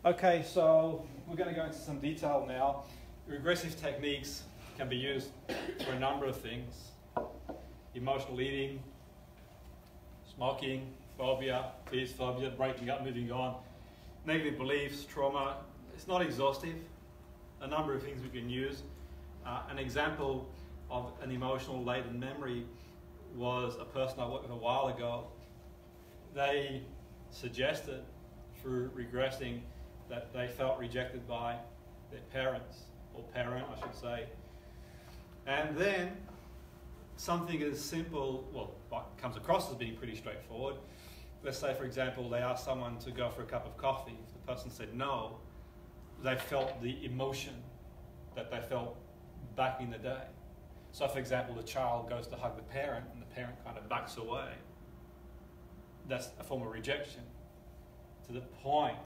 Okay, so we're going to go into some detail now. Regressive techniques can be used for a number of things. Emotional eating, smoking, phobia, fears, phobia, breaking up, moving on, negative beliefs, trauma. It's not exhaustive. A number of things we can use. An example of an emotional laden memory was a person I worked with a while ago. They suggested through regressing that they felt rejected by their parents, or parent I should say. And then something as simple, well, what comes across as being pretty straightforward. Let's say, for example, they asked someone to go for a cup of coffee. If the person said no, they felt the emotion that they felt back in the day. So, for example, the child goes to hug the parent and the parent kind of backs away. That's a form of rejection, to the point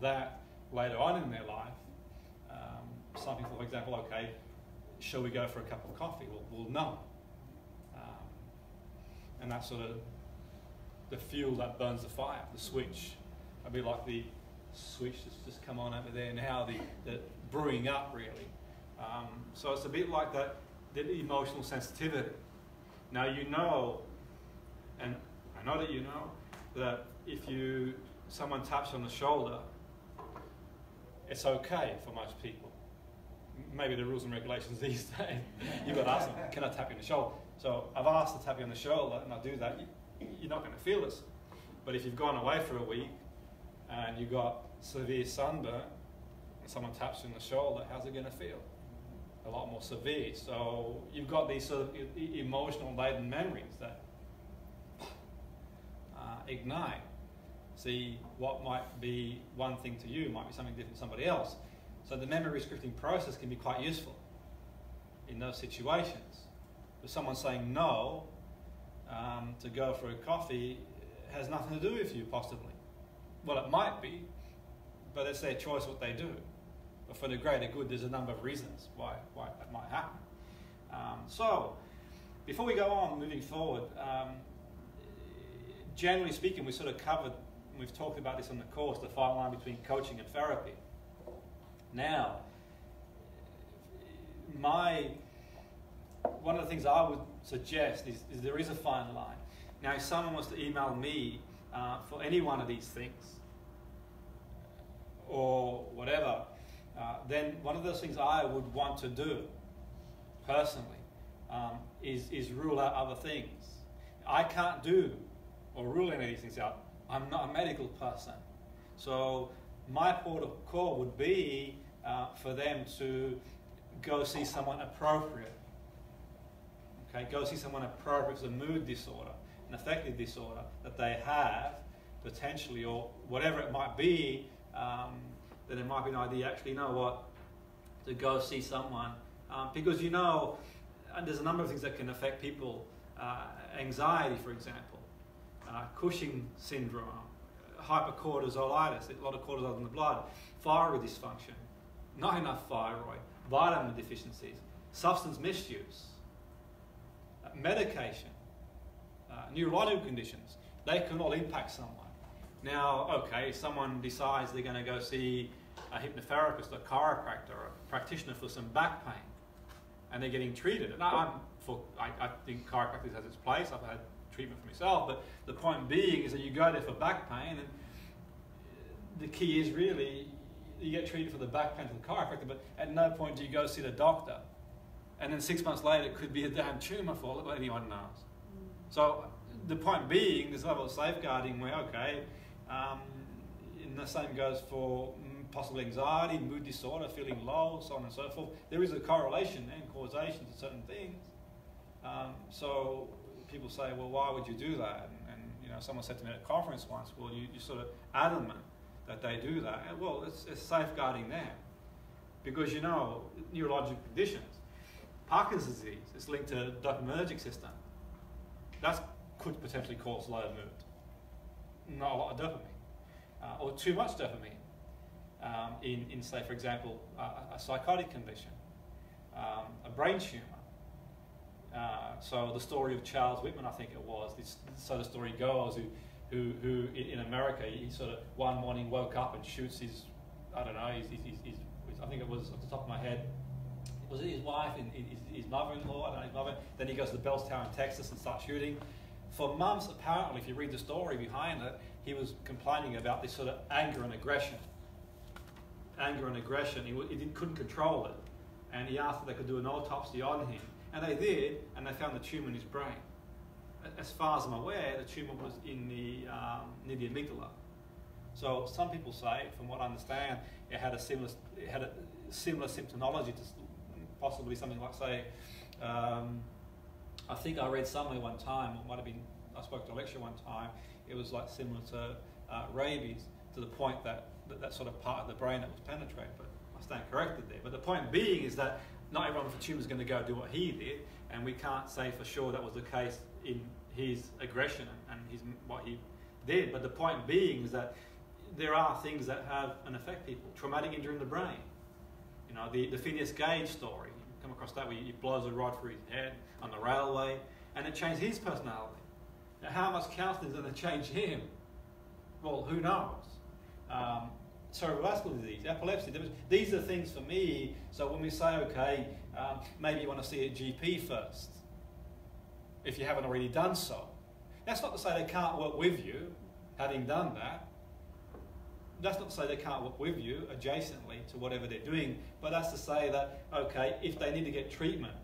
that later on in their life, some people, for example, okay, shall we go for a cup of coffee? Well no. And that's sort of the fuel that burns the fire, the switch. It'd be like the switch that's just come on over there now, the brewing up really. So it's a bit like that, the emotional sensitivity. Now you know, and I know that you know, that if someone taps you on the shoulder, it's okay for most people. Maybe the rules and regulations these days, you've got to ask them, can I tap you on the shoulder? So I've asked to tap you on the shoulder and I do that, you're not going to feel this. But if you've gone away for a week and you've got severe sunburn and someone taps you on the shoulder, how's it going to feel? A lot more severe. So you've got these sort of emotional laden memories that ignite. See, what might be one thing to you might be something different to somebody else. So the memory rescripting process can be quite useful in those situations. If someone saying no to go for a coffee has nothing to do with you, possibly. Well, it might be, but it's their choice what they do. But for the greater good, there's a number of reasons why that might happen. So, before we go on, moving forward, generally speaking, we sort of covered, and we've talked about this on the course, the fine line between coaching and therapy. Now, one of the things I would suggest is there is a fine line. Now, if someone wants to email me for any one of these things, or whatever, then one of those things I would want to do, personally, is rule out other things. I can't do or rule any of these things out. I'm not a medical person. So my port of call would be for them to go see someone appropriate. Okay, go see someone appropriate for a mood disorder, an affective disorder that they have potentially, or whatever it might be, then it might be an idea, actually, you know what, to go see someone. Because you know, there's a number of things that can affect people. Anxiety, for example, Cushing syndrome, hypercortisolitis, a lot of cortisol in the blood, thyroid dysfunction, not enough thyroid, vitamin deficiencies, substance misuse, medication, neurological conditions. They can all impact someone. Now, okay, if someone decides they're going to go see a hypnotherapist, a chiropractor, or a practitioner for some back pain, and they're getting treated. And I think chiropractic has its place. I've had treatment for myself, but the point being is that you go there for back pain, and the key is really you get treated for the back pain to the chiropractor, but at no point do you go see the doctor. And then 6 months later, it could be a damn tumour for all anyone knows. So the point being, there's a level of safeguarding where, okay, and the same goes for possible anxiety, mood disorder, feeling low, so on and so forth. There is a correlation and causation to certain things. So people say, well, why would you do that? And you know, someone said to me at a conference once, well, you're sort of adamant that they do that. And, well, it's safeguarding them. Because, you know, neurological conditions, Parkinson's disease is linked to the dopaminergic system. That could potentially cause low mood. Not a lot of dopamine. Or too much dopamine. In, say, for example, a psychotic condition, a brain tumour. So the story of Charles Whitman, I think it was, so the story goes, who in America, he sort of one morning woke up and shoots his I don't know, I think it was off the top of my head, was it his wife and his mother-in-law? I don't know, his mother. Then he goes to the Bell's Tower in Texas and starts shooting. For months, apparently, if you read the story behind it, he was complaining about this sort of anger and aggression. Anger and aggression. He couldn't control it. And he asked if they could do an autopsy on him. And they did, and they found the tumour in his brain. As far as I'm aware, the tumour was in the near the amygdala. So some people say, from what I understand, it had a similar symptomology to possibly something like, say, I think I read somewhere one time, or might have been, I spoke to a lecturer one time, it was like similar to rabies, to the point that sort of part of the brain that was penetrated, but I stand corrected there. But the point being is that not everyone with a tumour is going to go do what he did, and we can't say for sure that was the case in his aggression and what he did. But the point being is that there are things that have and affect people. Traumatic injury in the brain. You know, the Phineas Gage story. You come across that where he blows a rod through his head on the railway, and it changed his personality. Now, how much counselling is going to change him? Well, who knows? Cerebrovascular disease, epilepsy. These are things for me. So when we say, okay, maybe you want to see a GP first, if you haven't already done so. That's not to say they can't work with you, having done that. That's not to say they can't work with you adjacently to whatever they're doing, but that's to say that, okay, if they need to get treatment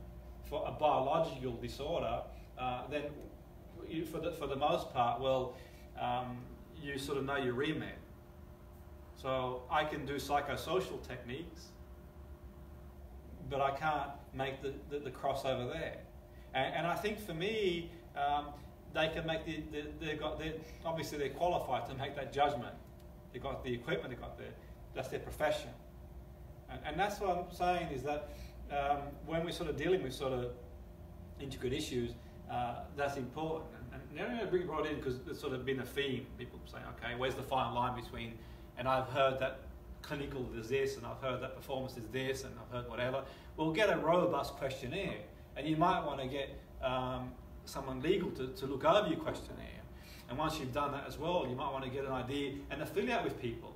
for a biological disorder, then for the most part, well, you sort of know your remit. So I can do psychosocial techniques, but I can't make the crossover there. And I think for me, they can make obviously they're qualified to make that judgment. They've got the equipment, that's their profession. And that's what I'm saying is that when we're sort of dealing with sort of intricate issues, that's important. And now I bring it in because there's sort of been a theme. People saying, okay, where's the fine line between, and I've heard that clinical is this, and I've heard that performance is this, and I've heard whatever. We'll get a robust questionnaire, and you might want to get someone legal to look over your questionnaire. And once you've done that as well, you might want to get an idea and affiliate with people,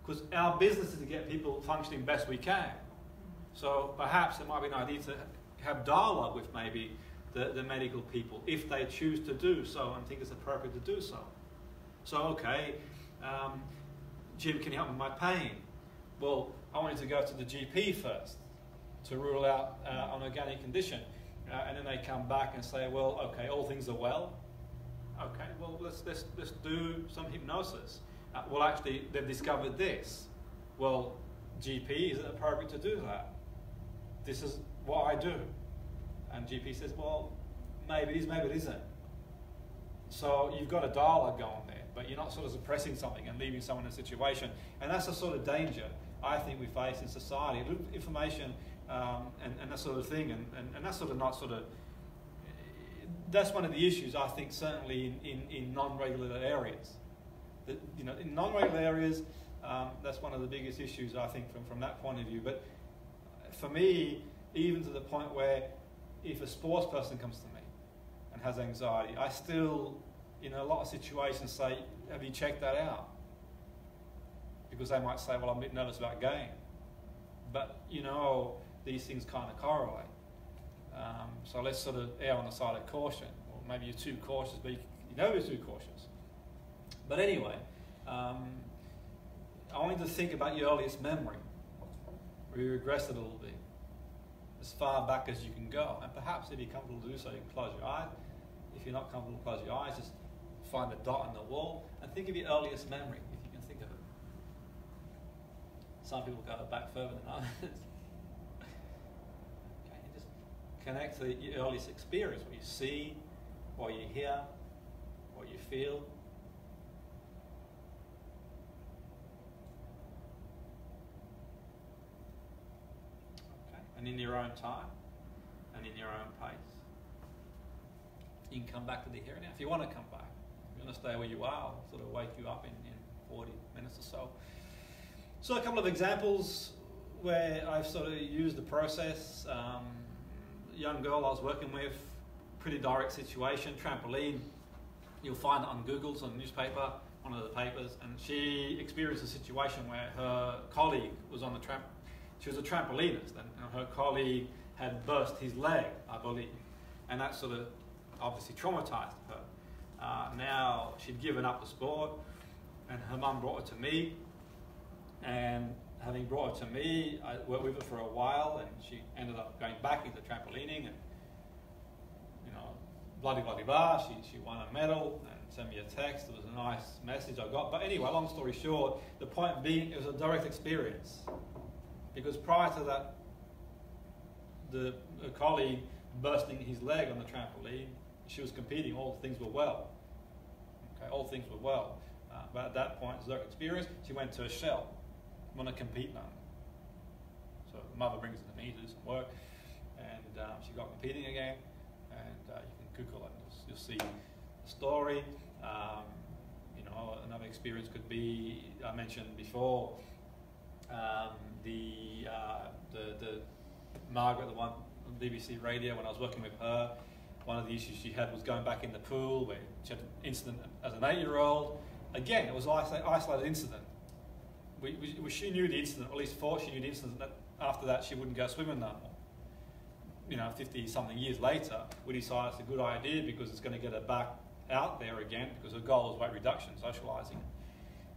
because our business is to get people functioning best we can. So perhaps it might be an idea to have dialogue with maybe the medical people if they choose to do so and think it's appropriate to do so. So, okay, Jim, can you help me with my pain? Well, I wanted to go to the GP first to rule out an organic condition. And then they come back and say, well, okay, all things are well. Okay, well, let's do some hypnosis. Well, actually, they've discovered this. Well, GP, is it appropriate to do that? This is what I do. And GP says, well, maybe it is, maybe it isn't. So you've got a dialogue going there, but you're not sort of suppressing something and leaving someone in a situation. And that's the sort of danger I think we face in society. Information and that sort of thing, and that's sort of not sort of, that's one of the issues I think certainly in non-regulated areas. That, you know, in non-regulated areas, that's one of the biggest issues I think from that point of view. But for me, even to the point where if a sports person comes to me and has anxiety, I still, in a lot of situations, say, have you checked that out? Because they might say, well, I'm a bit nervous about game. But, you know, these things kind of correlate. So let's sort of err on the side of caution. Or maybe you're too cautious, but you know you're too cautious. But anyway, I want you to think about your earliest memory, where you regress it a little bit, as far back as you can go. And perhaps if you're comfortable to do so, you can close your eyes. If you're not comfortable to close your eyes, just find a dot on the wall and think of your earliest memory, if you can think of it. Some people go back further than others. Okay, and just connect to your earliest experience, what you see, what you hear, what you feel. And in your own time, and in your own pace. You can come back to the here and now. If you want to come back, if you want to stay where you are, I'll sort of wake you up in 40 minutes or so. So a couple of examples where I've sort of used the process. A young girl I was working with, pretty direct situation, trampoline. You'll find it on Google's, on the newspaper, one of the papers, and she experienced a situation where her colleague was on the tramp. She was a trampolinist, and her colleague had burst his leg, I believe, and that sort of obviously traumatized her. Now she'd given up the sport, and her mum brought her to me, and having brought her to me, I worked with her for a while, and she ended up going back into trampolining, and bloody blah. She won a medal and sent me a text. It was a nice message I got. But anyway, long story short, the point being, it was a direct experience, because prior to that, the colleague bursting his leg on the trampoline, she was competing. All things were well. Okay, all things were well. But at that point, it was a direct experience. She went to a shell. Want to compete now. So mother brings her to me to do some work, and she got competing again. And you can Google it, and you'll see the story. Another experience could be, I mentioned before, the Margaret, the one on BBC Radio, when I was working with her, one of the issues she had was going back in the pool, where she had an incident as an 8-year-old. Again, it was an isolated incident. She knew the incident, or at least thought she knew the incident, that after that she wouldn't go swimming no more. 50-something years later, we decided it's a good idea because it's going to get her back out there again, because her goal is weight reduction, socialising.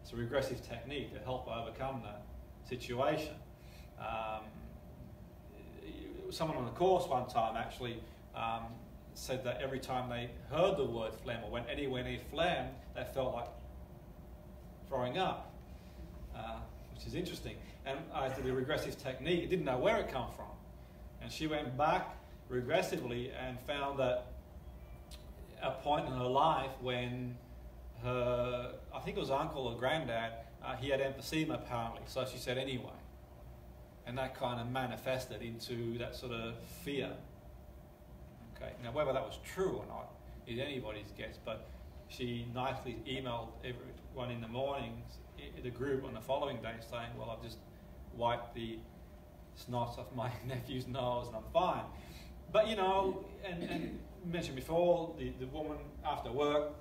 It's a regressive technique to help her overcome that situation. Someone on the course one time actually said that every time they heard the word phlegm or went anywhere near phlegm, they felt like throwing up, which is interesting. And I did a regressive technique, didn't know where it come from. And she went back regressively and found that a point in her life when her, I think it was uncle or granddad, he had emphysema apparently, so she said anyway. And that kind of manifested into that sort of fear. Okay, now whether that was true or not is anybody's guess, but she nicely emailed everyone in the morning, the group on the following day, saying, well, I've just wiped the snot off my nephew's nose and I'm fine. But and mentioned before, the woman after work,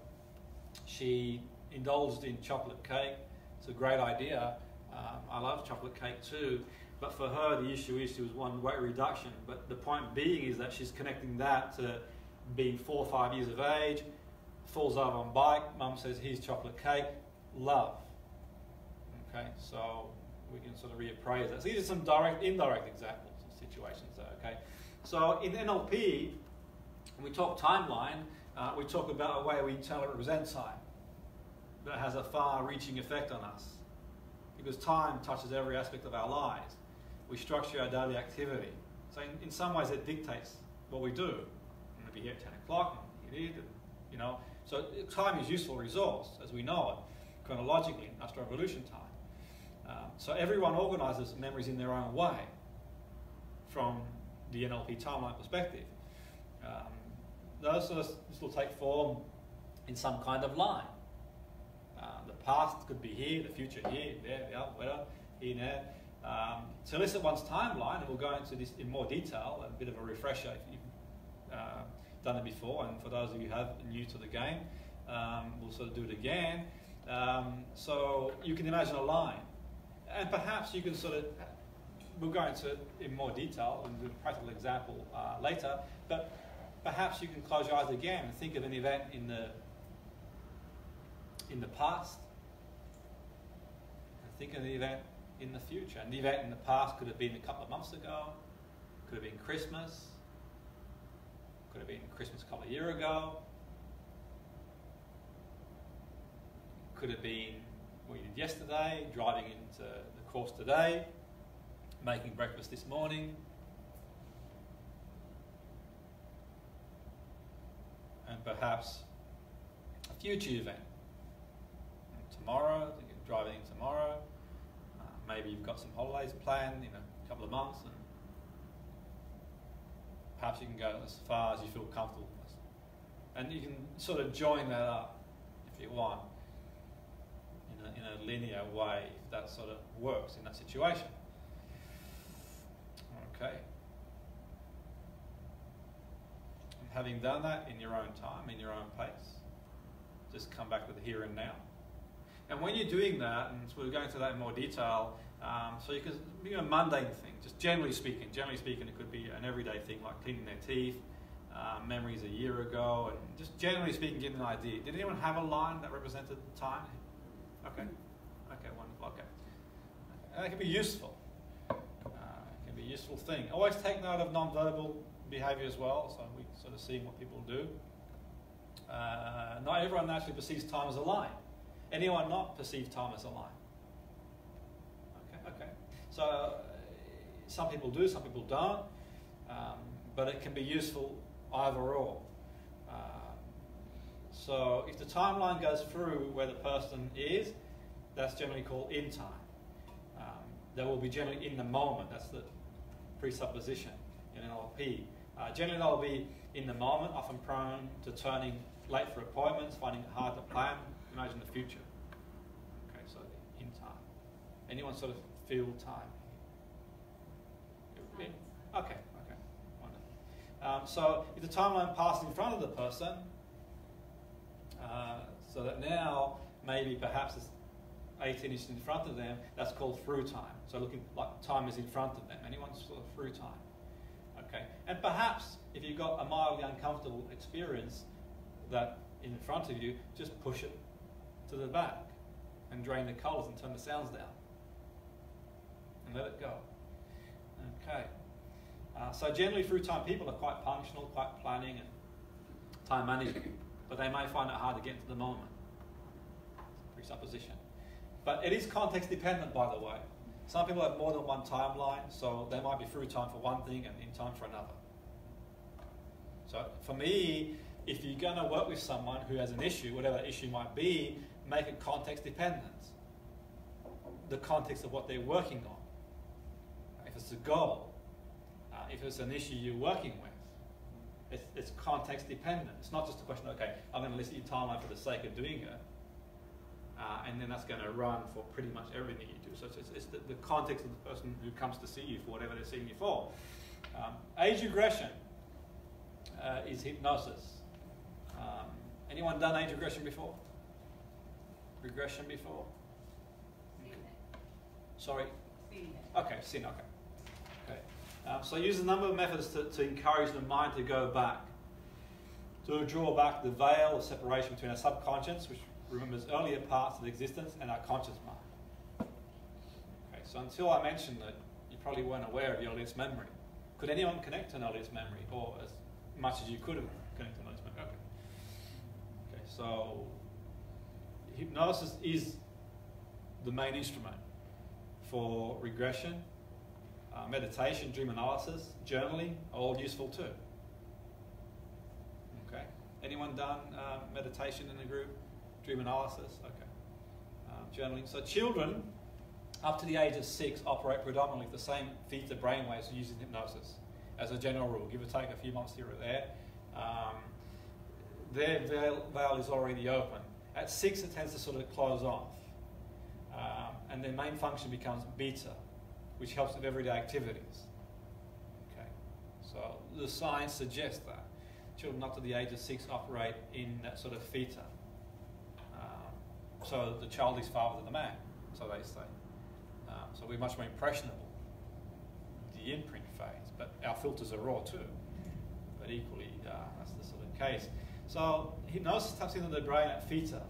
she indulged in chocolate cake. It's a great idea. I love chocolate cake too. But for her, the issue is she was one, weight reduction. But the point being is that she's connecting that to being 4 or 5 years of age, falls over on bike, mum says, here's chocolate cake, love. Okay, so we can sort of reappraise that. So these are some direct, indirect examples of situations there, okay? So in NLP, when we talk timeline, we talk about a way we internally represent time that has a far-reaching effect on us, because time touches every aspect of our lives. We structure our daily activity. So in some ways it dictates what we do. I'm going to be here at 10 o'clock, I'm here, So time is a useful resource, as we know it, chronologically, in Astro Evolution time. So everyone organises memories in their own way from the NLP timeline perspective. This will take form in some kind of line. The past could be here, the future here, there, whatever, here, there. To elicit one's timeline, and we'll go into this in more detail, a bit of a refresher if you've done it before, and for those of you who have new to the game, we'll sort of do it again. So you can imagine a line, and perhaps you can sort of, we'll go into it in more detail and do a practical example later, but perhaps you can close your eyes again and think of an event in the past, and think of the event in the future. And the event in the past could have been a couple of months ago, could have been Christmas, could have been Christmas a couple of years ago, could have been what you did yesterday, driving into the course today, making breakfast this morning, and perhaps a future event. Tomorrow, you're driving in tomorrow, maybe you've got some holidays planned in a couple of months, and perhaps you can go as far as you feel comfortable. And you can sort of join that up, if you want, in a linear way, if that sort of works in that situation. Okay. And having done that in your own time, in your own pace, just come back to the here and now. And when you're doing that, and we'll go into that in more detail, so you can be a mundane thing, just generally speaking. Generally speaking, it could be an everyday thing like cleaning their teeth, memories a year ago, and just generally speaking, getting an idea. Did anyone have a line that represented time? Okay. Okay, wonderful. Okay. And that can be useful. It can be a useful thing. Always take note of non-verbal behavior as well, so we sort of see what people do. Not everyone naturally perceives time as a line. Anyone not perceive time as a line? Okay. So some people do, some people don't, but it can be useful either or. So if the timeline goes through where the person is, that's generally called in time. They will be generally in the moment. That's the presupposition in NLP. Generally they'll be in the moment, often prone to turning late for appointments, finding it hard to plan, imagine the future. Okay, so in time. Anyone sort of feel time? Okay, wonderful. So if the timeline passes in front of the person, so that now maybe perhaps it's 18 inches in front of them, that's called through time. So looking like time is in front of them. Anyone's sort of through time. Okay, and perhaps if you've got a mildly uncomfortable experience that in front of you, just push it to the back and drain the colours and turn the sounds down and let it go. Okay, so generally through time people are quite functional, quite planning and time management, but they may find it hard to get into the moment. Presupposition. But it is context dependent, by the way. Some people have more than one timeline, so they might be through time for one thing and in time for another. So for me, if you're going to work with someone who has an issue, whatever that issue might be, make it context dependent. The context of what they're working on. If it's a goal, if it's an issue you're working with, it's context dependent. It's not just a question, okay, I'm going to list your timeline for the sake of doing it, and then that's going to run for pretty much everything you do. So it's the context of the person who comes to see you for whatever they're seeing you for. Age regression is hypnosis. Anyone done age regression before? Regression before? Okay. Sorry? Okay, sin, okay. So use a number of methods to encourage the mind to go back, to draw back the veil of separation between our subconscious, which remembers earlier parts of existence, and our conscious mind. Okay, so until I mentioned that, you probably weren't aware of your earliest memory. Could anyone connect to an earliest memory, or as much as you could have connected to an earliest memory? Okay, so hypnosis is the main instrument for regression. Meditation, dream analysis, journaling, are all useful too. Okay, anyone done meditation in the group? Dream analysis, okay. Journaling. So children up to the age of 6 operate predominantly with the same theta brainwaves used in hypnosis, as a general rule, give or take a few months here or there. Their veil is already open. At 6 it tends to sort of close off, and their main function becomes beta, which helps with everyday activities. Okay, so the science suggests that children up to the age of 6 operate in that sort of theta. So the child is father to the man, so they say. So we're much more impressionable, the imprint phase, but our filters are raw too. But equally, that's the sort of case. So hypnosis taps into the brain at theta.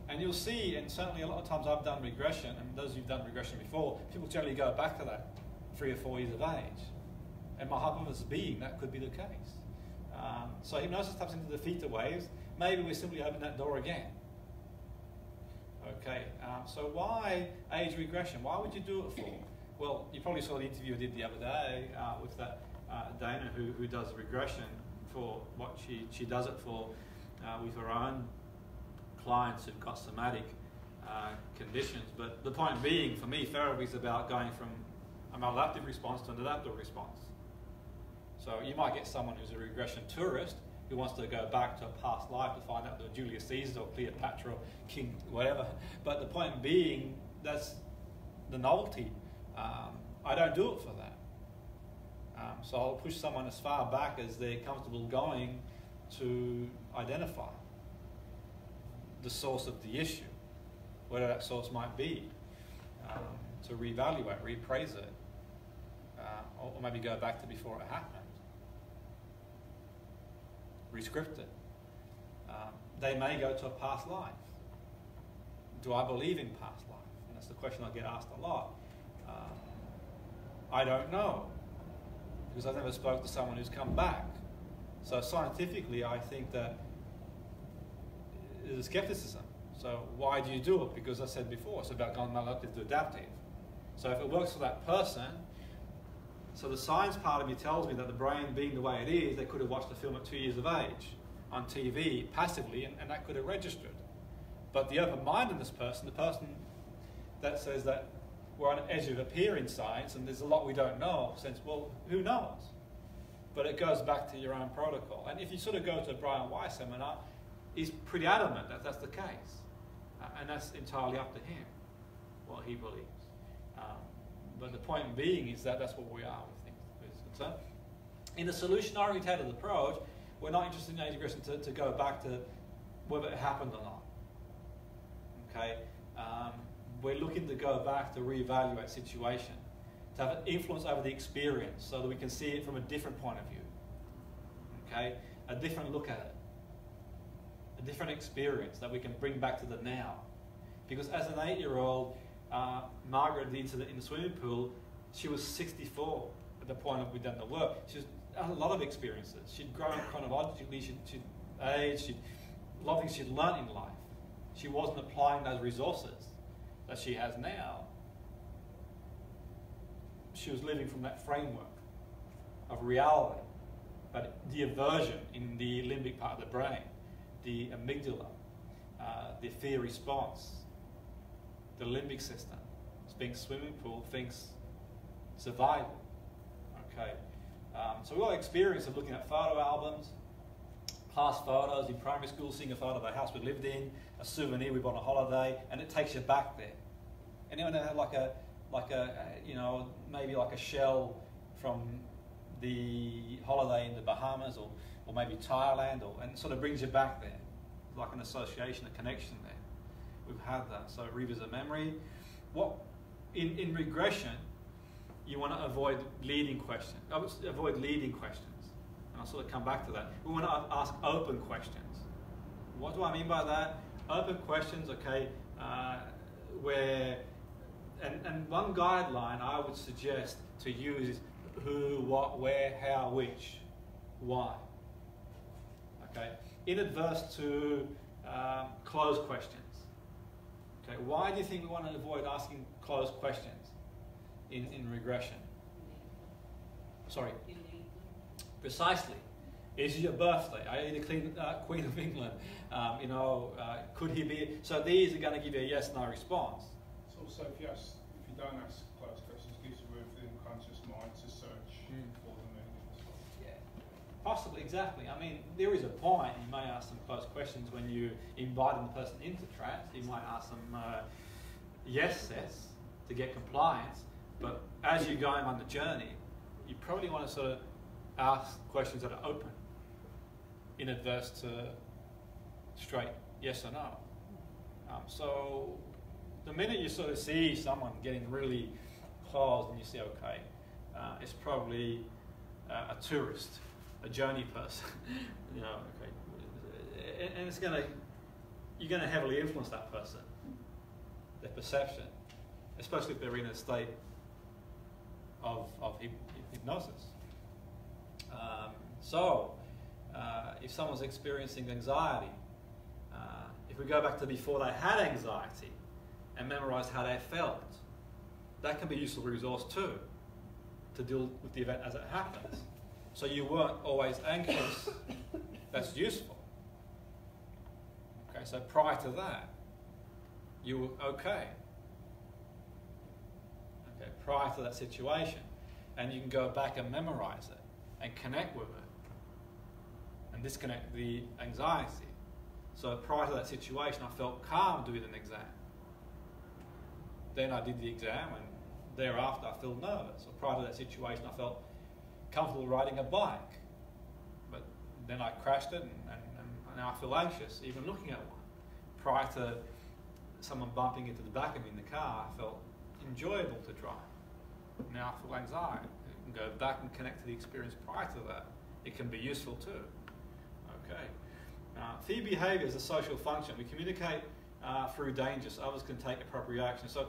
And you'll see, and certainly a lot of times I've done regression, and those who've done regression before, people generally go back to that 3 or 4 years of age. And my hypothesis being that could be the case. So hypnosis taps into the theta waves. Maybe we simply open that door again. Okay, so why age regression? Why would you do it for? Well, you probably saw the interview I did the other day with that Dana who does regression for what she does it for with her own clients who've got somatic conditions. But the point being, for me, therapy is about going from a maladaptive response to an adaptive response. So you might get someone who's a regression tourist who wants to go back to a past life to find out the Julius Caesar or Cleopatra or King, whatever. But the point being, that's the novelty. I don't do it for that. So I'll push someone as far back as they're comfortable going to identify the source of the issue. whatever that source might be, to reevaluate, reappraise it, or maybe go back to before it happened, rescript it. They may go to a past life. Do I believe in past life? And that's the question I get asked a lot. I don't know, because I've never spoke to someone who's come back. So scientifically, I think that there's a skepticism. So why do you do it? Because I said before, it's about going maladaptive to adaptive. So if it works for that person, so the science part of me tells me that the brain being the way it is, they could have watched the film at 2 years of age on TV passively, and that could have registered. But the open-mindedness person, the person that says that we're on the edge of a pier in science and there's a lot we don't know, says, well, who knows? But it goes back to your own protocol. And if you sort of go to a Brian Weiss seminar, he's pretty adamant that that's the case. And that's entirely up to him, what he believes. But the point being is that that's what we are with things is concerned. In the solution-oriented approach, we're not interested in age regression to go back to whether it happened or not. Okay? We're looking to go back to reevaluate situation, to have an influence over the experience so that we can see it from a different point of view. Okay? A different look at it. A different experience that we can bring back to the now. Because as an 8-year-old, Margaret in the swimming pool, she was 64 at the point of we'd done the work. She had a lot of experiences. She'd grown chronologically, she'd aged, a lot of things she'd learned in life. She wasn't applying those resources that she has now. She was living from that framework of reality. But the aversion in the limbic part of the brain, the amygdala, the fear response, the limbic system, thinks swimming pool, thinks survival. Okay, so we've got experience of looking at photo albums, past photos in primary school, seeing a photo of a house we lived in, a souvenir we bought on a holiday, and it takes you back there. Anyone have like a maybe like a shell from the holiday in the Bahamas or maybe Thailand, and sort of brings you back there, like an association, a connection there. We've had that, so revisit memory. What in regression, you want to avoid leading questions. Avoid leading questions, and I'll sort of come back to that. We want to ask open questions. What do I mean by that? Open questions, okay, where and one guideline I would suggest to use is who, what, where, how, which, why. Okay, in adverse to closed questions. Okay, why do you think we want to avoid asking closed questions in regression? Sorry. Precisely. Is it your birthday? Are you the Queen of England? Could he be? So these are going to give you a yes/no response. It's also if you don't ask closed questions, it gives you room for the unconscious mind to search for the meaning. Yeah, possibly, exactly. I mean, there is a point. You may ask some closed questions when you invite the person into trance. You might ask some yes sets to get compliance. But as you're going on the journey, you probably want to sort of ask questions that are open, in adverse to straight yes or no. So the minute you sort of see someone getting really closed and you see, okay, it's probably a tourist, a journey person, okay, and you're gonna heavily influence that person, their perception, especially if they're in a state of hypnosis. If someone's experiencing anxiety, if we go back to before they had anxiety and memorize how they felt, that can be a useful resource too, to deal with the event as it happens. So you weren't always anxious, that's useful. Okay, so prior to that, you were okay. Okay, prior to that situation, and you can go back and memorize it and connect with it and disconnect the anxiety. So prior to that situation, I felt calm doing an exam. Then I did the exam, and thereafter I felt nervous. So prior to that situation, I felt comfortable riding a bike. But then I crashed it, and now I feel anxious, even looking at one. Prior to someone bumping into the back of me in the car felt enjoyable to drive. Now I feel anxiety. You can go back and connect to the experience prior to that. It can be useful too. Okay. Fear behaviour is a social function. We communicate through danger, so others can take appropriate action. So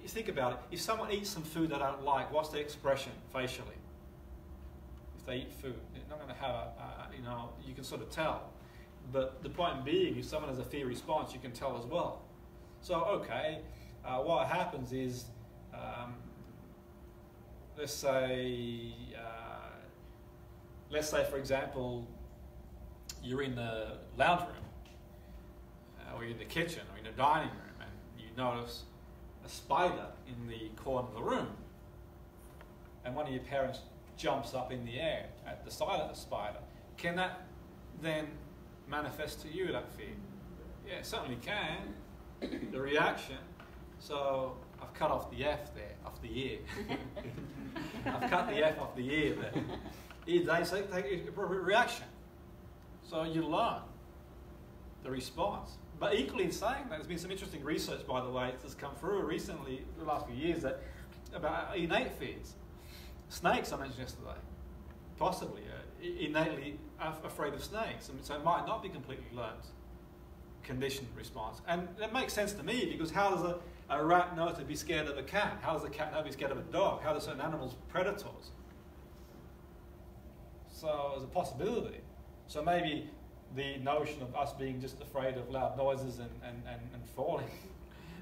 you think about it. If someone eats some food they don't like, what's their expression facially? If they eat food, they're not going to have you can sort of tell. But the point being, if someone has a fear response, you can tell as well. So, okay, what happens is, let's say, for example, you're in the lounge room, or you're in the kitchen, or in the dining room, and you notice a spider in the corner of the room, and one of your parents jumps up in the air at the sight of the spider. Can that then manifest to you, that fear? Yeah, it certainly can. The reaction. So I've cut off the F there, off the ear. I've cut the F off the ear there. They say take appropriate reaction. So you learn the response. But equally in saying that, there's been some interesting research, by the way, that's come through recently, the last few years, that about innate fears. Snakes, I mentioned yesterday, possibly innately afraid of snakes, and so it might not be completely learned conditioned response. And it makes sense to me, because how does a rat know to be scared of a cat? How does a cat know to be scared of a dog? How do certain animals predators? So there's a possibility. So maybe the notion of us being just afraid of loud noises and falling,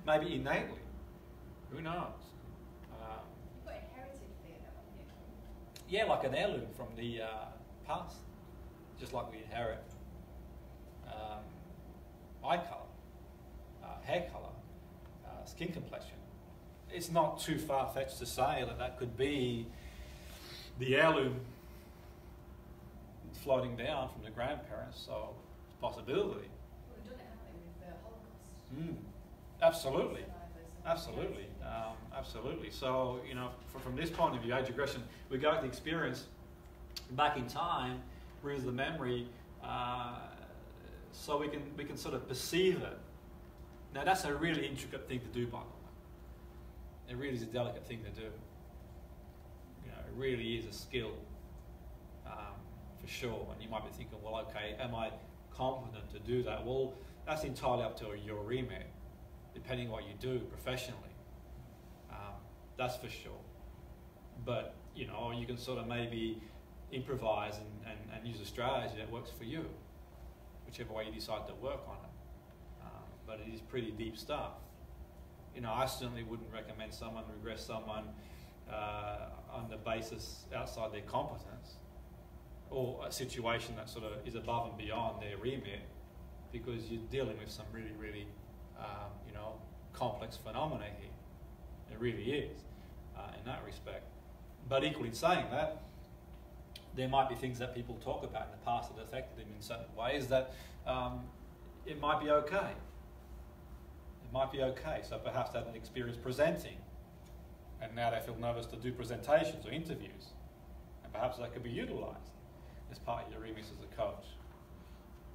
maybe innately. Who knows? You've got inherited fear, haven't you? Yeah, like an heirloom from the past, just like we inherit eye colour, hair colour, skin complexion. It's not too far-fetched to say that that could be the heirloom floating down from the grandparents, so it's a possibility. Well, we've done it, haven't we, with the Holocaust? Absolutely. Absolutely. Absolutely. So, from this point of view, age regression, we go to the experience back in time, brings the memory, so we can sort of perceive it. Now, that's a really intricate thing to do, by the way. It really is a delicate thing to do. It really is a skill, for sure. And you might be thinking, well, okay, am I competent to do that? Well, that's entirely up to your remit, depending on what you do professionally. That's for sure. But, you can sort of maybe improvise and use a strategy that works for you, whichever way you decide to work on it. But it is pretty deep stuff. I certainly wouldn't recommend someone regress someone on the basis outside their competence, or a situation that sort of is above and beyond their remit, because you're dealing with some really, really, complex phenomena here. It really is, in that respect. But equally in saying that, there might be things that people talk about in the past that affected them in certain ways that it might be okay. It might be okay. So perhaps they had an experience presenting, and now they feel nervous to do presentations or interviews. And perhaps that could be utilised as part of your remit as a coach,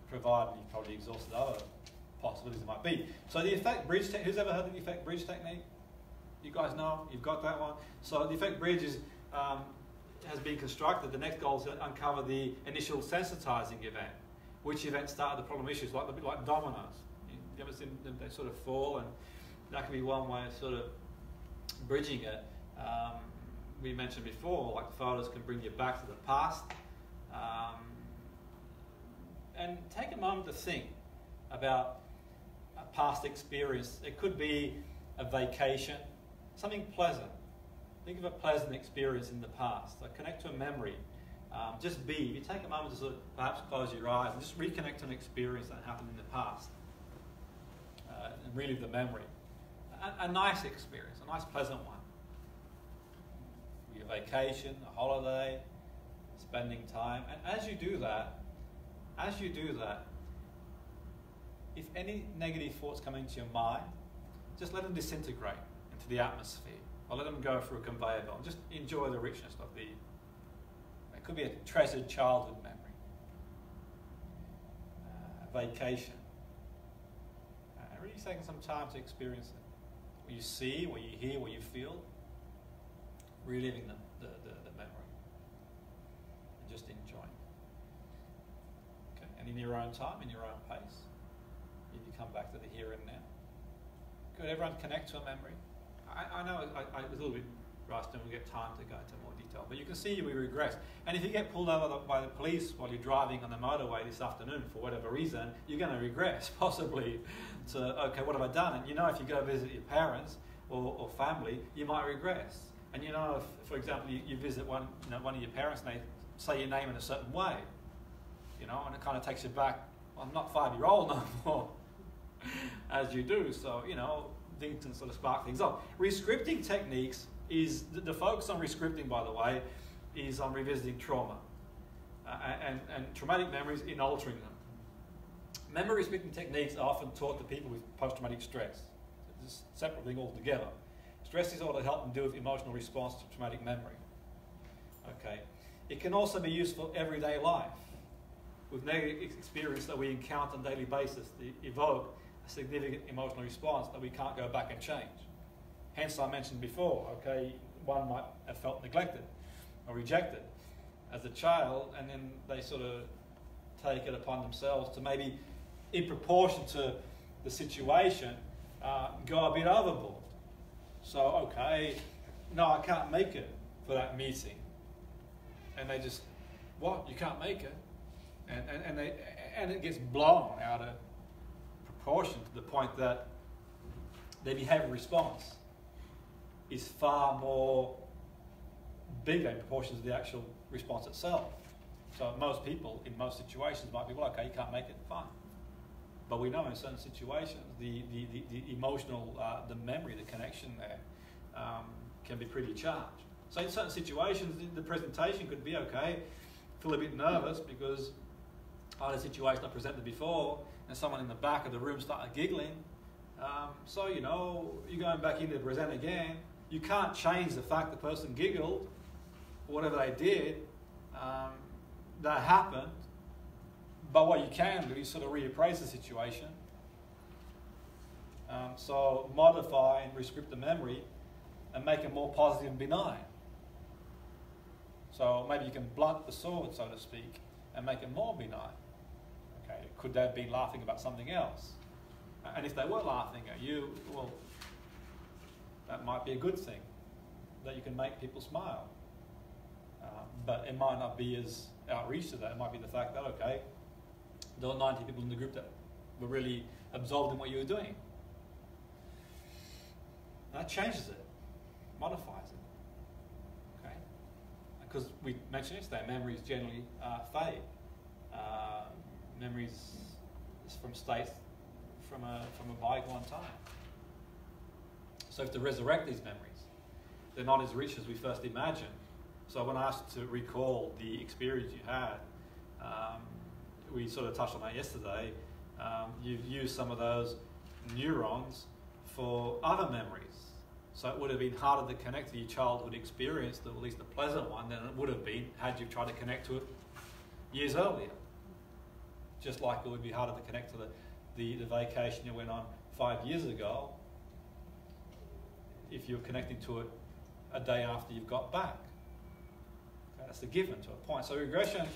provided you've probably exhausted other possibilities it might be. So the effect bridge technique, who's ever heard of the effect bridge technique? You guys know, you've got that one. So the effect bridge is, has been constructed. The next goal is to uncover the initial sensitizing event. Which event started the problem issues, a bit like dominoes. You ever seen them, they sort of fall, and that can be one way of sort of bridging it. We mentioned before, like photos can bring you back to the past. And take a moment to think about a past experience. It could be a vacation, something pleasant. Think of a pleasant experience in the past. So connect to a memory. Just be. If you take a moment to sort of perhaps close your eyes and just reconnect to an experience that happened in the past, and relive the memory. A nice experience, a nice pleasant one. Your vacation, a holiday, spending time. And as you do that, if any negative thoughts come into your mind, just let them disintegrate into the atmosphere, or let them go through a conveyor belt. Just enjoy the richness of the. It could be a treasured childhood memory, a vacation. Really Maybe taking some time to experience it. What you see, what you hear, what you feel, reliving the memory and just enjoying. Okay, and in your own time, in your own pace, you come back to the here and now. Good, everyone connect to a memory. I know I was a little bit rushed and we'll get time to go into more detail, but you can see we regress. And if you get pulled over by the police while you're driving on the motorway this afternoon for whatever reason, you're going to regress, possibly to, okay, what have I done? And you know if you go visit your parents or family, you might regress. And you know if, for example, you visit one of your parents and they say your name in a certain way, you know, and it kind of takes you back, well, I'm not 5-year-old no more, as you do, so, you know, things can sort of spark things up. Rescripting techniques is, the focus on rescripting, by the way, is on revisiting trauma and traumatic memories in altering them. Memory rescripting techniques are often taught to people with post-traumatic stress. It's a separate thing altogether. Stress disorder helps them deal with emotional response to traumatic memory. Okay. It can also be used for everyday life, with negative experience that we encounter on a daily basis that evoke a significant emotional response that we can't go back and change. Hence, I mentioned before, okay, one might have felt neglected or rejected as a child, and then they sort of take it upon themselves to maybe, in proportion to the situation, go a bit overboard. So, okay, no, I can't make it for that meeting. And they just, what, you can't make it? And it gets blown out of proportion to the point that their behaviour response is far more bigger in proportion to the actual response itself. So most people, in most situations, might be, well, okay, you can't make it, fine. But we know in certain situations, the emotional, the memory, the connection there can be pretty charged. So in certain situations, the presentation could be okay, feel a bit nervous because I had a situation I presented before and someone in the back of the room started giggling. So, you know, you're going back in to present again. You can't change the fact the person giggled, or whatever they did, that happened. But what you can do is sort of reappraise the situation. So modify and rescript the memory and make it more positive and benign. So maybe you can blunt the sword, so to speak, and make it more benign. Okay, could they have been laughing about something else? And if they were laughing at you, well, that might be a good thing, that you can make people smile. But it might not be as outreach to that. It might be the fact that, okay, there were 90 people in the group that were really absorbed in what you were doing. That changes it, modifies it. Okay? Because we mentioned yesterday, memories generally fade. Memories from states from a bygone time. So if to resurrect these memories, they're not as rich as we first imagined. So when asked to recall the experience you had, we sort of touched on that yesterday, you've used some of those neurons for other memories. So it would have been harder to connect to your childhood experience, at least a pleasant one, than it would have been had you tried to connect to it years earlier. Just like it would be harder to connect to the vacation you went on 5 years ago if you're connecting to it a day after you've got back. Okay, that's a given to a point. So regression,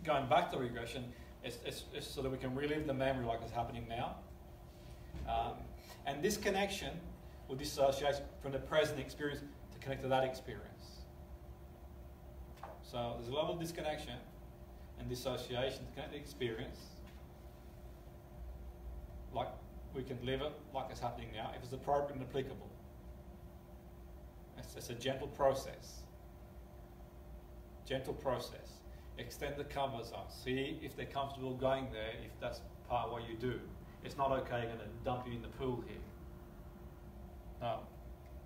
going back to regression, it's so that we can relive the memory like it's happening now. And this connection or dissociation from the present experience to connect to that experience. So there's a level of disconnection and dissociation to connect the experience. Like we can live it like it's happening now if it's appropriate and applicable. It's a gentle process. Gentle process. Extend the comfort zone. See if they're comfortable going there, if that's part of what you do. It's not okay, going to dump you in the pool here. No,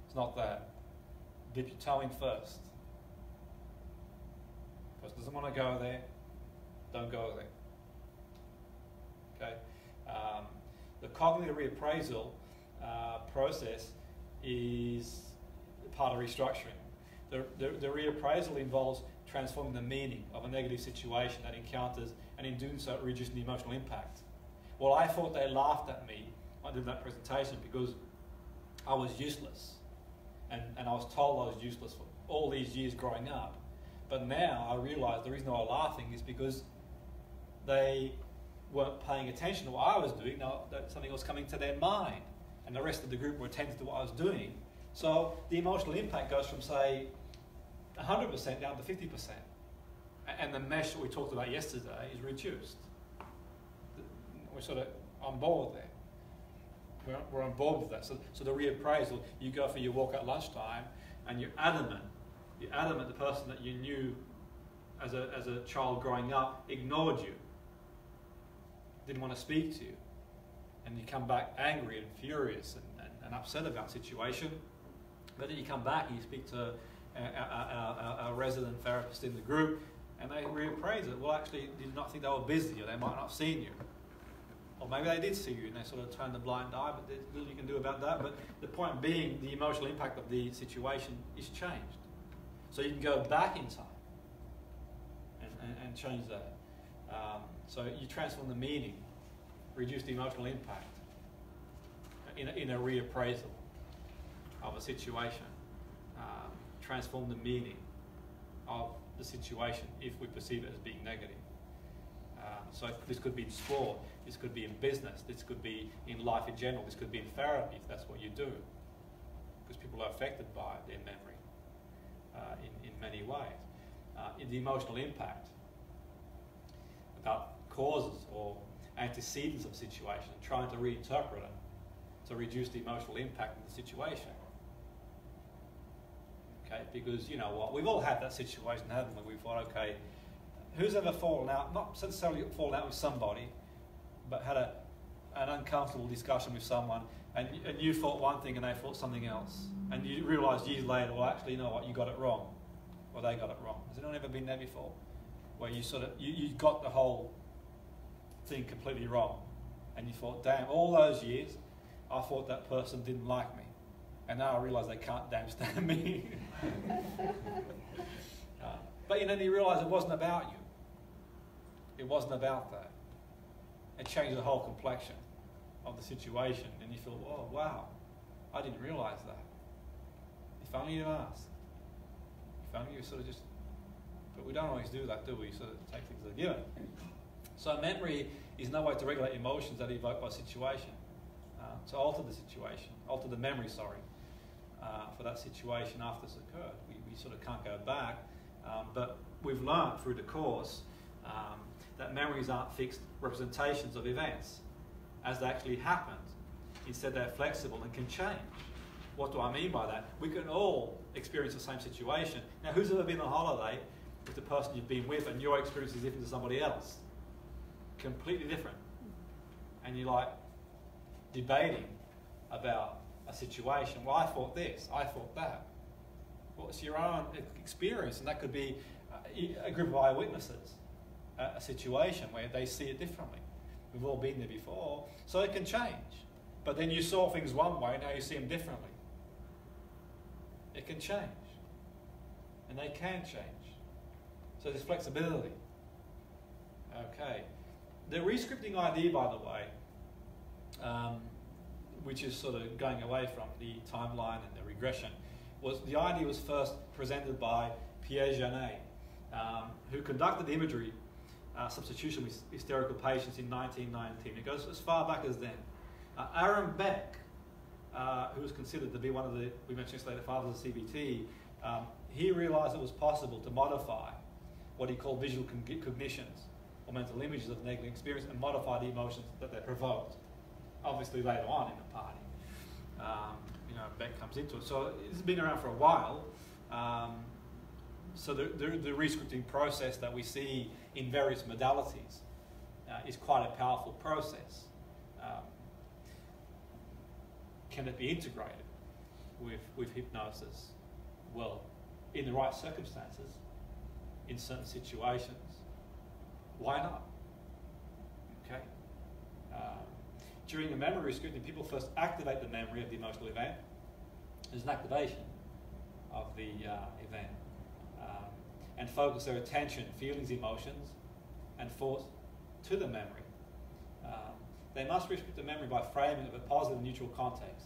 it's not that. Dip your toe in first. Person doesn't want to go there, don't go there. Okay. The cognitive reappraisal process is part of restructuring. The reappraisal involves transforming the meaning of a negative situation that encounters, and in doing so, reducing the emotional impact. well, I thought they laughed at me when I did that presentation because I was useless. And I was told I was useless for all these years growing up. But now I realise the reason they were laughing is because they weren't paying attention to what I was doing. Now something was coming to their mind, and the rest of the group were attentive to what I was doing. So the emotional impact goes from, say, 100% down to 50%. And the mesh that we talked about yesterday is reduced. We're sort of on board there. We're on board with that. So the reappraisal, you go for your walk at lunchtime, and you're adamant the person that you knew as a child growing up ignored you, didn't want to speak to you, and you come back angry and furious and upset about the situation. But then you come back and you speak to a resident therapist in the group, and they reappraise it. Well, actually, did not think they were busy, or they might not have seen you. Or maybe they did see you and they sort of turned a blind eye, but there's little you can do about that. But the point being, the emotional impact of the situation is changed. So you can go back in time and change that. So you transform the meaning, reduce the emotional impact in a reappraisal of a situation. Transform the meaning of the situation if we perceive it as being negative. So this could be in sport, this could be in business, this could be in life in general, this could be in therapy if that's what you do. Because people are affected by their memory in many ways. In the emotional impact about causes or antecedents of situation, and trying to reinterpret it to reduce the emotional impact of the situation. Okay, because you know what, we've all had that situation, haven't we? We thought, okay, who's ever fallen out, not necessarily fallen out with somebody, but had an uncomfortable discussion with someone, and you thought one thing and they thought something else, and you realise years later, well, actually, you know what, you got it wrong, or they got it wrong. Has anyone ever been there before, where you sort of you got the whole thing completely wrong, and you thought, damn, all those years, I thought that person didn't like me, and now I realise they can't damn stand me. But then you realise it wasn't about you. It wasn't about that. It changed the whole complexion of the situation, and you feel, oh wow, I didn't realise that. If only you asked. If only you sort of just, but we don't always do that, do we? Sort of take things as a given. So memory is no way to regulate emotions that are evoked by situation. To alter the situation, alter the memory, for that situation after it's occurred. We sort of can't go back, but we've learned through the course that memories aren't fixed representations of events as they actually happened. Instead, they're flexible and can change. What do I mean by that? We can all experience the same situation. Now, who's ever been on holiday with the person you've been with and your experience is different to somebody else? Completely different. And you're like debating about a situation. Well, I thought this, I thought that. Well, it's your own experience, and that could be a group of eyewitnesses, a situation where they see it differently. We've all been there before, so it can change. But then you saw things one way, now you see them differently. It can change, and they can change. So there's flexibility. Okay. The rescripting idea, by the way, which is sort of going away from the timeline and the regression, the idea was first presented by Pierre Janet, who conducted the imagery substitution with hysterical patients in 1919. It goes as far back as then. Aaron Beck, who was considered to be one of the, we mentioned yesterday, the fathers of CBT, he realised it was possible to modify what he called visual cognitions, or mental images of negative experience, and modify the emotions that they provoked. Obviously later on in the party, Beck comes into it. So it's been around for a while. So the rescripting process that we see in various modalities is quite a powerful process. Can it be integrated with hypnosis? Well, in the right circumstances, in certain situations, why not? Okay. During the memory rescripting, people first activate the memory of the emotional event. There's an activation of the event, and focus their attention, feelings, emotions, and thoughts to the memory. they must rescript the memory by framing it with a positive neutral context,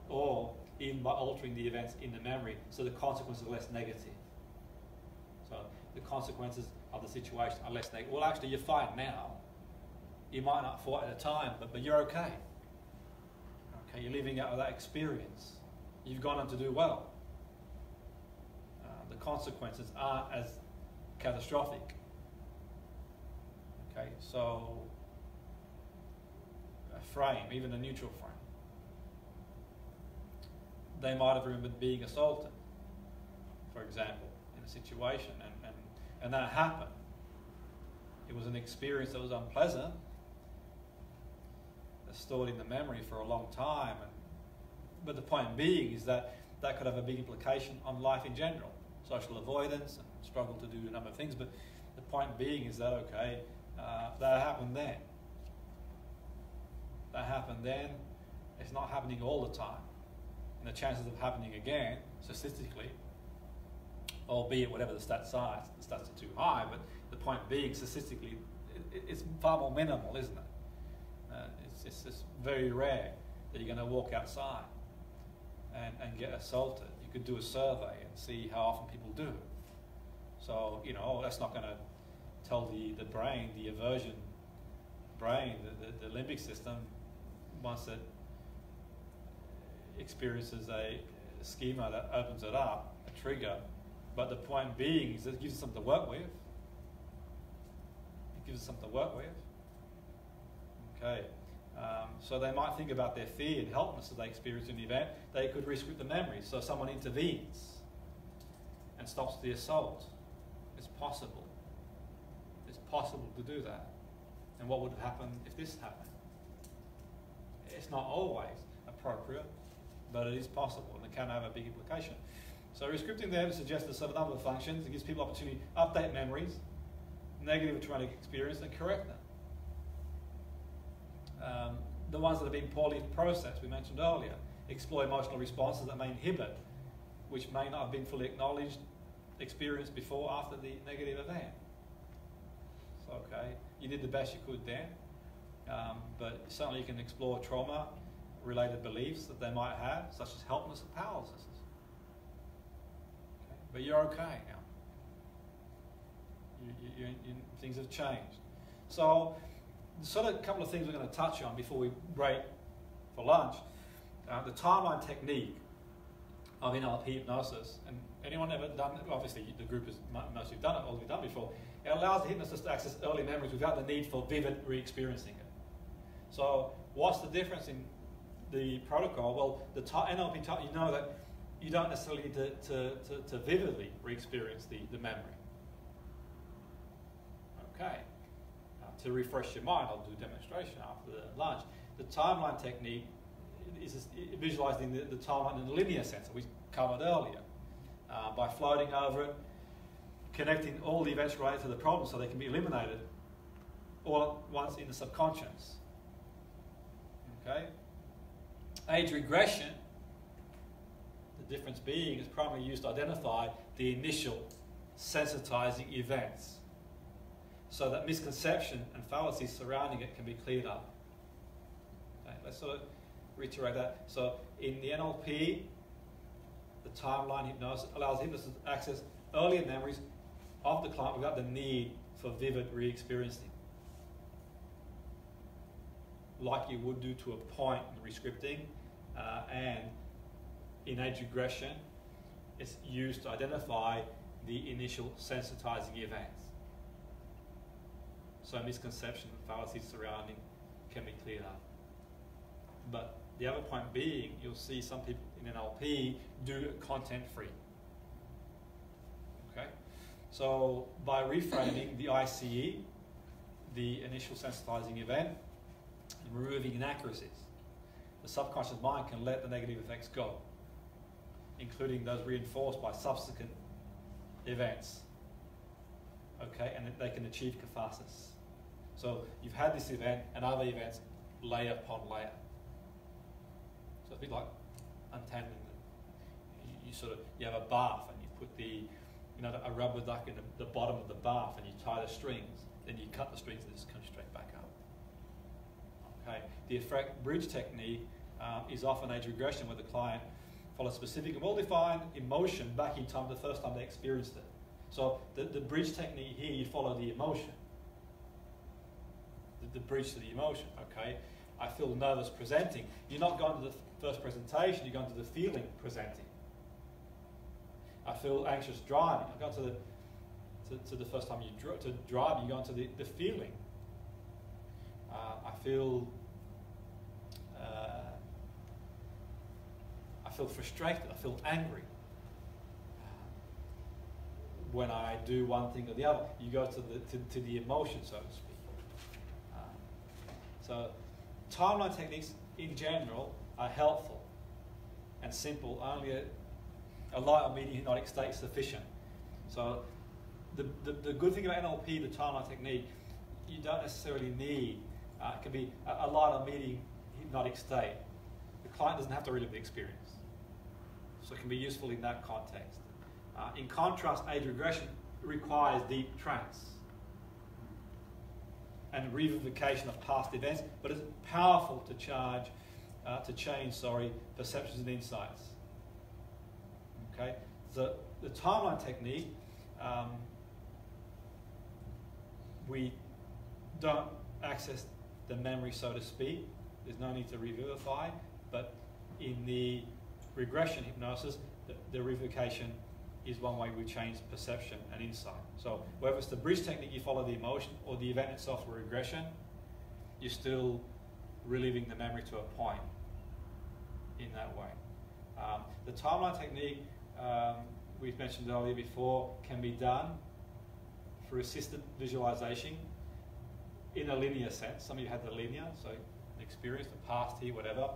or even by altering the events in the memory so the consequences are less negative. So the consequences of the situation are less negative. Well, actually, you're fine now. You might not fight at a time, but you're okay. Okay, you're living out of that experience. You've gone on to do well. The consequences aren't as catastrophic. Okay, so a frame, even a neutral frame. They might have remembered being assaulted, for example, in a situation, and that happened. It was an experience that was unpleasant, stored in the memory for a long time. But the point being is that that could have a big implication on life in general. Social avoidance and struggle to do a number of things. But the point being is that, okay, that happened then. That happened then. It's not happening all the time. And the chances of happening again, statistically, albeit whatever the stats are, the stats are too high, but the point being, statistically, it's far more minimal, isn't it? It's just very rare that you're going to walk outside and get assaulted. You could do a survey and see how often people do it. So, that's not going to tell the brain, the aversion brain, the limbic system, once it experiences a schema that opens it up, a trigger. But the point being is that it gives us something to work with. It gives us something to work with. Okay. So they might think about their fear and helplessness that they experience in the event. They could rescript the memory. So someone intervenes and stops the assault. It's possible. It's possible to do that. And what would happen if this happened? It's not always appropriate, but it is possible, and it can have a big implication. So rescripting there suggests a sort of number of functions. It gives people opportunity to update memories, negative or traumatic experience, and correct them. The ones that have been poorly processed, we mentioned earlier, explore emotional responses that may inhibit, which may not have been fully acknowledged, experienced before or after the negative event. So, okay, you did the best you could then, but certainly you can explore trauma-related beliefs that they might have, such as helplessness and powerlessness. Okay? But you're okay now. Things have changed. So, sort of a couple of things we're going to touch on before we break for lunch. The timeline technique of NLP hypnosis, and anyone ever done it? Obviously the group is most of you done it, all of you done before. It allows the hypnotist to access early memories without the need for vivid re-experiencing it. So what's the difference in the protocol? Well, the NLP, you know that you don't necessarily need to vividly re-experience the memory. Okay. To refresh your mind, I'll do a demonstration after the lunch. The timeline technique is visualizing the timeline in a linear sense that we covered earlier, by floating over it, connecting all the events related to the problem so they can be eliminated all at once in the subconscious. Okay? Age regression, the difference being, is primarily used to identify the initial sensitizing events, so that misconception and fallacies surrounding it can be cleared up. Okay, let's sort of reiterate that. So in the NLP, the timeline hypnosis allows hypnosis to access earlier memories of the client without the need for vivid re-experiencing, like you would do to a point in rescripting, and in age regression, it's used to identify the initial sensitizing events. So misconception and fallacies surrounding can be cleared up. But the other point being, you'll see some people in NLP do it content-free. Okay? So by reframing the ICE, the initial sensitizing event, and removing inaccuracies, the subconscious mind can let the negative effects go, including those reinforced by subsequent events. Okay? And they can achieve catharsis. So you've had this event and other events layer upon layer. So it's a bit like untangling. You have a bath and you put a rubber duck in the bottom of the bath and you tie the strings. Then you cut the strings and it just comes straight back up. Okay. The effect bridge technique is often age regression where the client follows specific and well-defined emotion back in time the first time they experienced it. So the bridge technique here, you follow the emotion. The bridge to the emotion, okay? I feel nervous presenting. You're not going to the first presentation, you're going to the feeling presenting. I feel anxious driving. I've gone to the first time you drive, you're going to the feeling. I feel frustrated, I feel angry. When I do one thing or the other, you go to the emotion, so to speak. So timeline techniques in general are helpful and simple. Only a light or medium hypnotic state is sufficient. So the good thing about NLP, the timeline technique, you don't necessarily need, it can be a light or medium hypnotic state. The client doesn't have to relive the experience. So it can be useful in that context. In contrast, age regression requires deep trance and revivification of past events, but it's powerful to change perceptions and insights. Okay, so the timeline technique, we don't access the memory, so to speak. There's no need to revivify, but in the regression hypnosis, the revivification is one way we change perception and insight. So whether it's the bridge technique, you follow the emotion, or the event itself, or regression, you're still reliving the memory to a point in that way. The timeline technique, we've mentioned earlier before, can be done through assisted visualization in a linear sense. Some of you had the linear, so an experience, the past here, whatever,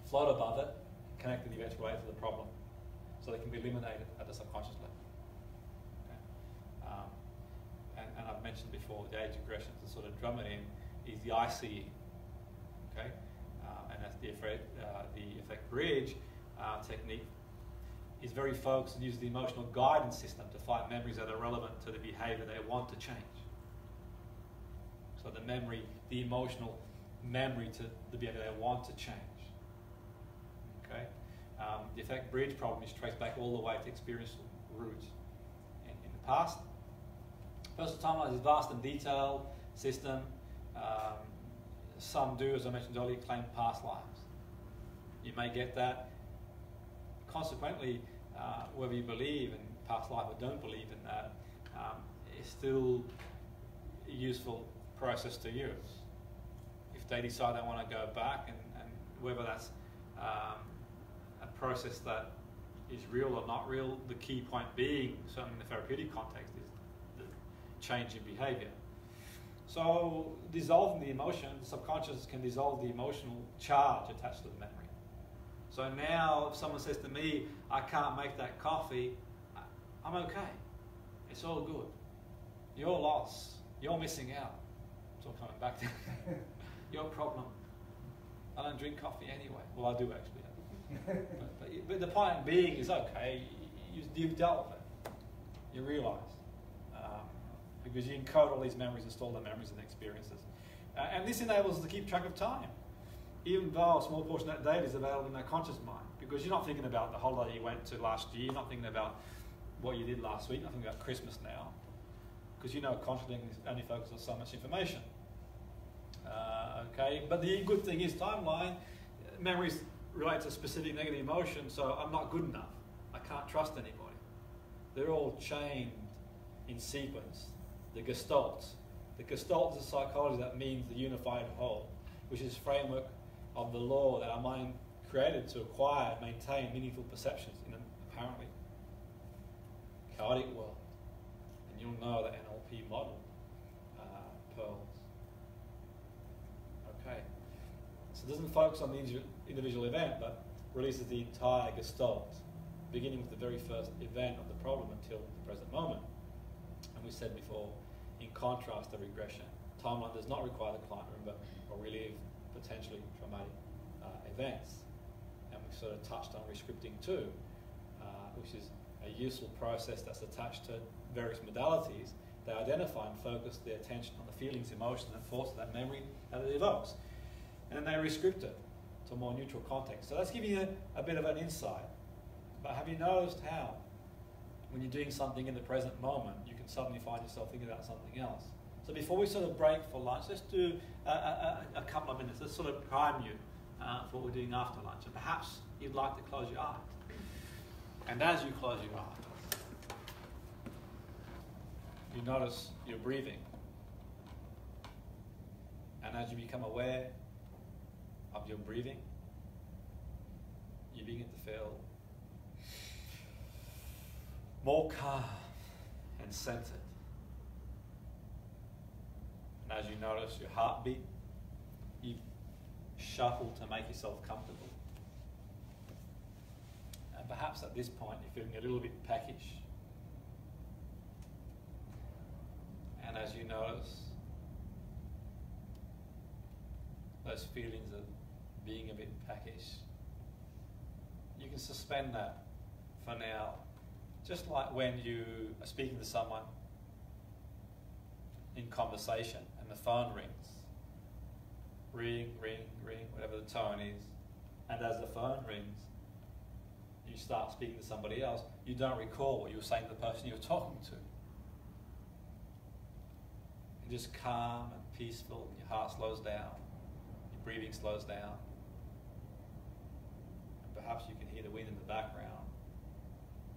float above it, connect the events related to the problem. So they can be eliminated at the subconscious level. Okay. And I've mentioned before, the age regression, to sort of drum it in, is the ICE. Okay, and that's the effect bridge technique is very focused and uses the emotional guidance system to find memories that are relevant to the behaviour they want to change. So the memory, the emotional memory to the behaviour they want to change. Okay. The effect bridge problem is traced back all the way to experience roots in the past. Personal timeline is a vast and detailed system. Some do, as I mentioned earlier, claim past lives. You may get that. Consequently, whether you believe in past life or don't believe in that, is still a useful process to use. If they decide they want to go back, and whether that's a process that is real or not real, the key point being, certainly in the therapeutic context, is the change in behaviour. So dissolving the emotion, the subconscious can dissolve the emotional charge attached to the memory. So now if someone says to me, I can't make that coffee, I'm okay. It's all good. Your loss. You're missing out. It's all coming back to your problem. I don't drink coffee anyway. Well, I do actually. But the point being is, okay, you've dealt with it. You realise. Because you encode all these memories and store the memories and experiences. And this enables us to keep track of time, even though a small portion of that data is available in our conscious mind. Because you're not thinking about the holiday you went to last year, you're not thinking about what you did last week, you're not thinking about Christmas now. Because you know consciously only focuses on so much information. Okay, but the good thing is timeline, memories relate to specific negative emotion, so I'm not good enough. I can't trust anybody. They're all chained in sequence. The Gestalt. The Gestalt is a psychology that means the unified whole, which is a framework of the law that our mind created to acquire and maintain meaningful perceptions in an apparently chaotic world. And you'll know the NLP model pearls. Okay. So it doesn't focus on the individual event, but releases the entire Gestalt, beginning with the very first event of the problem until the present moment. And we said before, in contrast to regression, timeline does not require the client to remember or relive potentially traumatic events. And we sort of touched on rescripting too, which is a useful process that's attached to various modalities. They identify and focus their attention on the feelings, emotions, and force of that memory that it evokes. and then they rescript it to a more neutral context. So that's giving you a bit of an insight. But have you noticed how, when you're doing something in the present moment, you can suddenly find yourself thinking about something else? So before we sort of break for lunch, let's do a couple of minutes. Let's sort of prime you for what we're doing after lunch. And perhaps you'd like to close your eyes. And as you close your eyes, you notice your breathing. And as you become aware of your breathing, you begin to feel more calm and centered. And as you notice your heartbeat, you shuffle to make yourself comfortable. And perhaps at this point you're feeling a little bit peckish. And as you notice those feelings of being a bit peckish, you can suspend that for now. Just like when you are speaking to someone in conversation and the phone rings. Ring, ring, ring, whatever the tone is. And as the phone rings, you start speaking to somebody else. You don't recall what you were saying to the person you were talking to. You're just calm and peaceful. Your heart slows down. Your breathing slows down. And perhaps you can hear the wind in the background.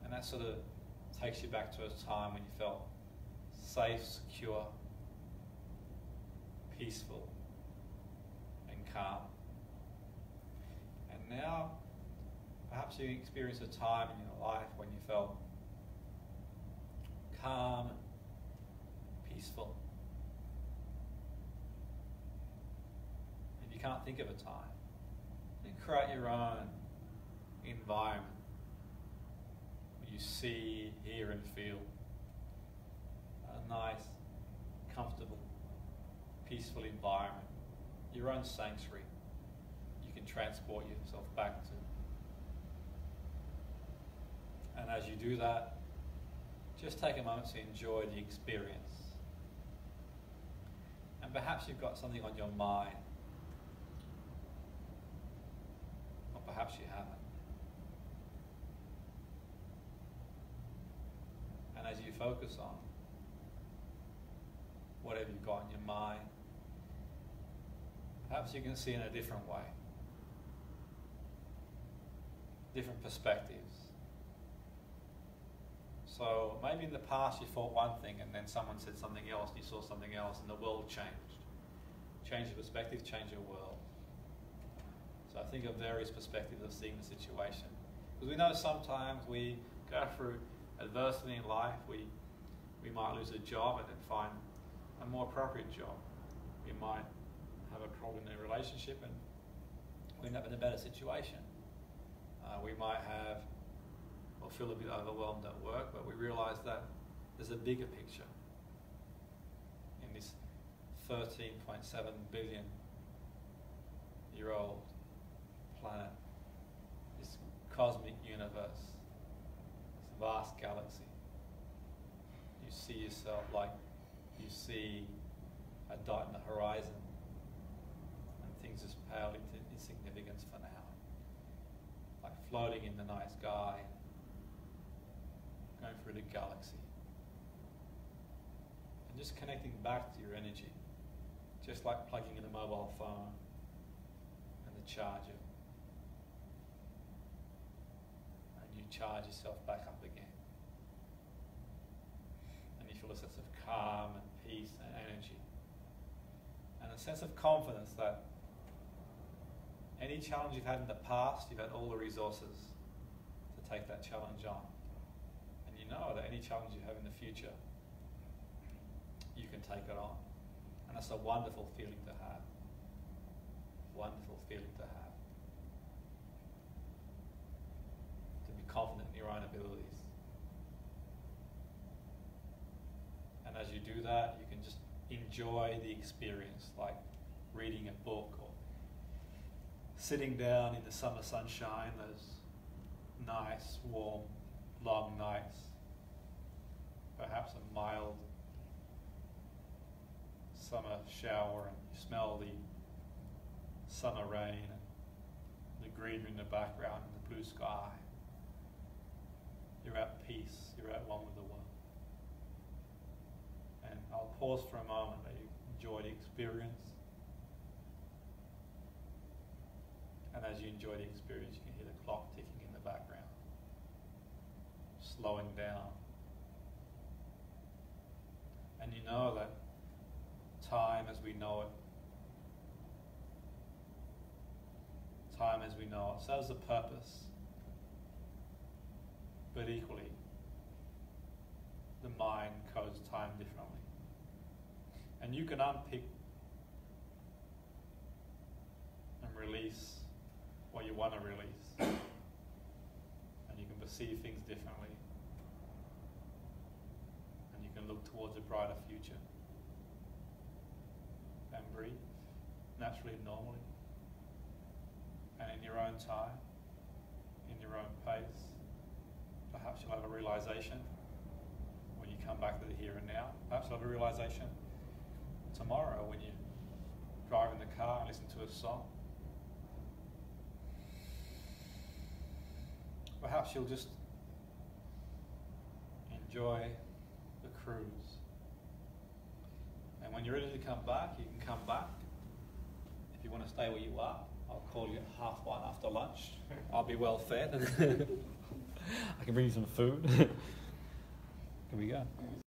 And that sort of takes you back to a time when you felt safe, secure, peaceful, and calm. And now, perhaps you experience a time in your life when you felt calm and peaceful. And you can't think of a time. You create your own environment. You see, hear and feel a nice, comfortable, peaceful environment, your own sanctuary you can transport yourself back to. And as you do that, just take a moment to enjoy the experience. And perhaps you've got something on your mind, or perhaps you haven't. And as you focus on whatever you've got in your mind, perhaps you can see in a different way, different perspectives. So maybe in the past you thought one thing and then someone said something else, you saw something else, and the world changed. Change your perspective, change your world. So I think of various perspectives of seeing the situation. Because we know sometimes we go through adversity in life, we might lose a job and then find a more appropriate job. We might have a problem in a relationship and we end up in a better situation. We might have or feel a bit overwhelmed at work, but we realize that there's a bigger picture in this 13.7 billion year old planet, this cosmic universe, this vast galaxy. You see yourself like you see a dot in the horizon and things just pale into insignificance for now, like floating in the night sky, going through the galaxy, and just connecting back to your energy, just like plugging in a mobile phone and the charger, and you charge yourself back up again, and you feel a sense of calm and peace and energy, and a sense of confidence that any challenge you've had in the past, you've had all the resources to take that challenge on. And you know that any challenge you have in the future, you can take it on. And that's a wonderful feeling to have. Wonderful feeling to have. To be confident in your own abilities. And as you do that, you can just enjoy the experience, like reading a book or sitting down in the summer sunshine, those nice, warm, long nights, perhaps a mild summer shower, and you smell the summer rain and the greenery in the background and the blue sky. You're at peace, you're at one with the world. And I'll pause for a moment, let you enjoy the experience. And as you enjoy the experience, you can hear the clock ticking in the background, slowing down. And you know that time as we know it, serves a purpose, but equally, the mind codes time differently. And you can unpick and release what you want to release. And you can perceive things differently. And you can look towards a brighter future. And breathe naturally and normally. And in your own time, in your own pace, perhaps you'll have a realization when you come back to the here and now. Perhaps you'll have a realization tomorrow when you drive in the car and listen to a song. Perhaps you'll just enjoy the cruise. And when you're ready to come back, you can come back. If you want to stay where you are, I'll call you at 1:30 after lunch. I'll be well fed. I can bring you some food. Here we go.